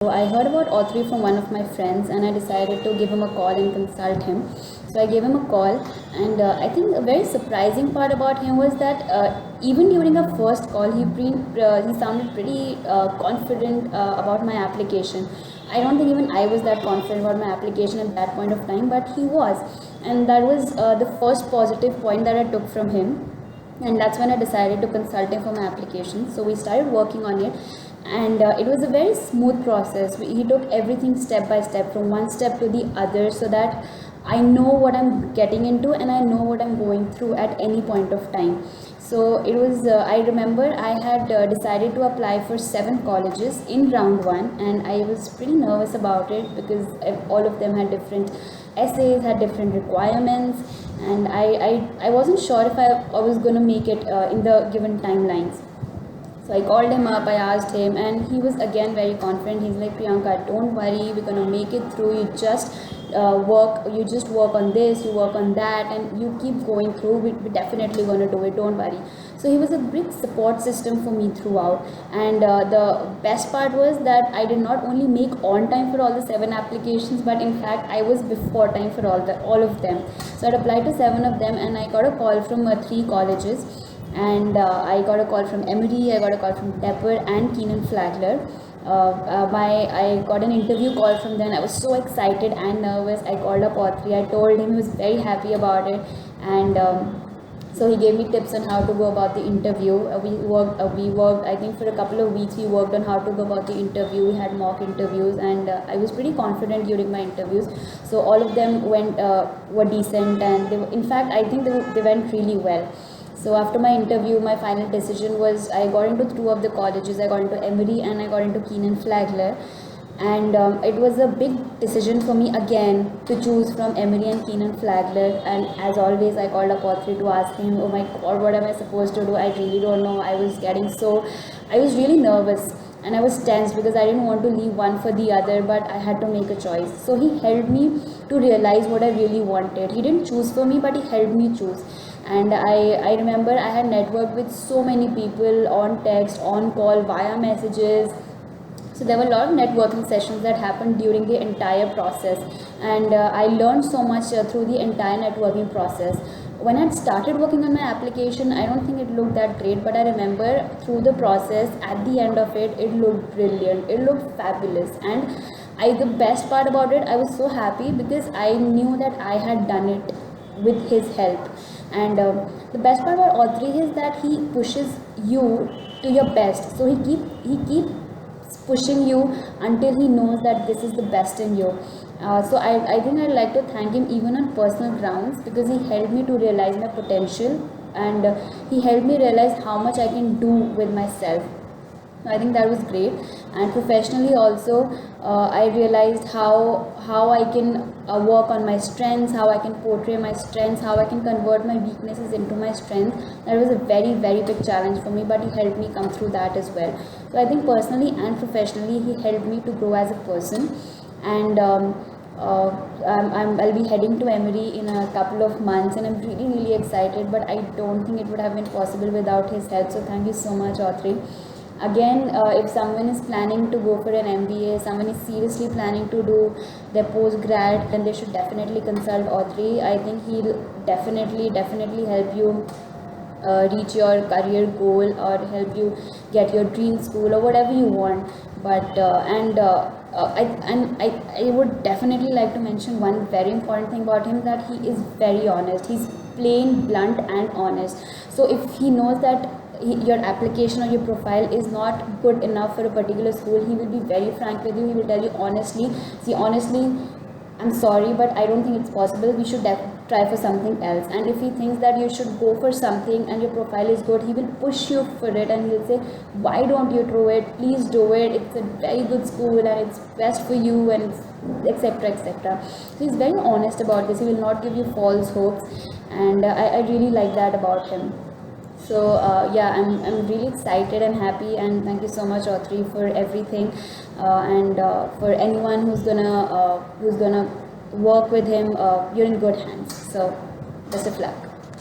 So I heard about Autry from one of my friends, and I decided to give him a call and consult him. So I gave him a call, and I think a very surprising part about him was that even during our first call, he sounded pretty confident about my application. I don't think even I was that confident about my application at that point of time, but he was, and that was the first positive point that I took from him. And that's when I decided to consult him for my application. So we started working on it, and it was a very smooth process. He took everything step by step, from one step to the other, so that I know what I'm getting into and I know what I'm going through at any point of time. So it was, I remember I had decided to apply for 7 colleges in round one, and I was pretty nervous about it because all of them had different essays, had different requirements, and I wasn't sure if I was going to make it in the given timelines. So I called him up, I asked him, and he was again very confident. He's like, Priyanka, don't worry, we're gonna make it through. You just work on this, you work on that, and you keep going through. We're definitely gonna do it, don't worry. So he was a big support system for me throughout. And the best part was that I did not only make on time for all the 7 applications, but in fact I was before time for all of them. So I applied to 7 of them, and I got a call from 3 colleges, and I got a call from Emory, I got a call from Tepper and Keenan Flagler. I got an interview call from them. I was so excited and nervous. I called up Autry. I told him, he was very happy about it, and so he gave me tips on how to go about the interview. We worked. I think for a couple of weeks we worked on how to go about the interview. We had mock interviews, and I was pretty confident during my interviews. So all of them were decent, and in fact I think they went really well. So after my interview, my final decision was I got into 2 of the colleges. I got into Emory and I got into Keenan Flagler. And it was a big decision for me again to choose from Emory and Keenan Flagler. And as always, I called up Autry to ask him, oh my God, what am I supposed to do? I really don't know. I was really nervous. And I was tense because I didn't want to leave one for the other, but I had to make a choice. So he helped me to realize what I really wanted. He didn't choose for me, but he helped me choose. And I remember I had networked with so many people on text, on call, via messages. So there were a lot of networking sessions that happened during the entire process, and I learned so much through the entire networking process. When I started working on my application, I don't think it looked that great, but I remember through the process, at the end of it, it looked brilliant, it looked fabulous. And the best part about it, I was so happy because I knew that I had done it with his help. And the best part about Autry is that he pushes you to your best. So he keeps pushing you until he knows that this is the best in you. So I think I'd like to thank him even on personal grounds, because he helped me to realize my potential, and he helped me realize how much I can do with myself. I think that was great. And professionally also, I realized how I can work on my strengths, how I can portray my strengths, how I can convert my weaknesses into my strengths. That was a very, very big challenge for me, but he helped me come through that as well. So I think personally and professionally, he helped me to grow as a person. And I'll be heading to Emory in a couple of months, and I'm really, really excited, but I don't think it would have been possible without his help. So thank you so much, Autry. Again, if someone is planning to go for an MBA, someone is seriously planning to do their post-grad, then they should definitely consult Autry. I think he'll definitely help you reach your career goal, or help you get your dream school, or whatever you want. But I would definitely like to mention one very important thing about him, that he is very honest. He's plain, blunt and honest. So if he knows that your application or your profile is not good enough for a particular school, he will be very frank with you. He will tell you honestly, see, honestly, I'm sorry, but I don't think it's possible. We should try for something else. And if he thinks that you should go for something and your profile is good, he will push you for it, and he'll say, why don't you do it? Please do it. It's a very good school and it's best for you, and etc. etc. So he's very honest about this. He will not give you false hopes, and I really like that about him. So yeah, I'm really excited and happy, and thank you so much, Autry, for everything, and for anyone who's gonna work with him, you're in good hands. So best of luck.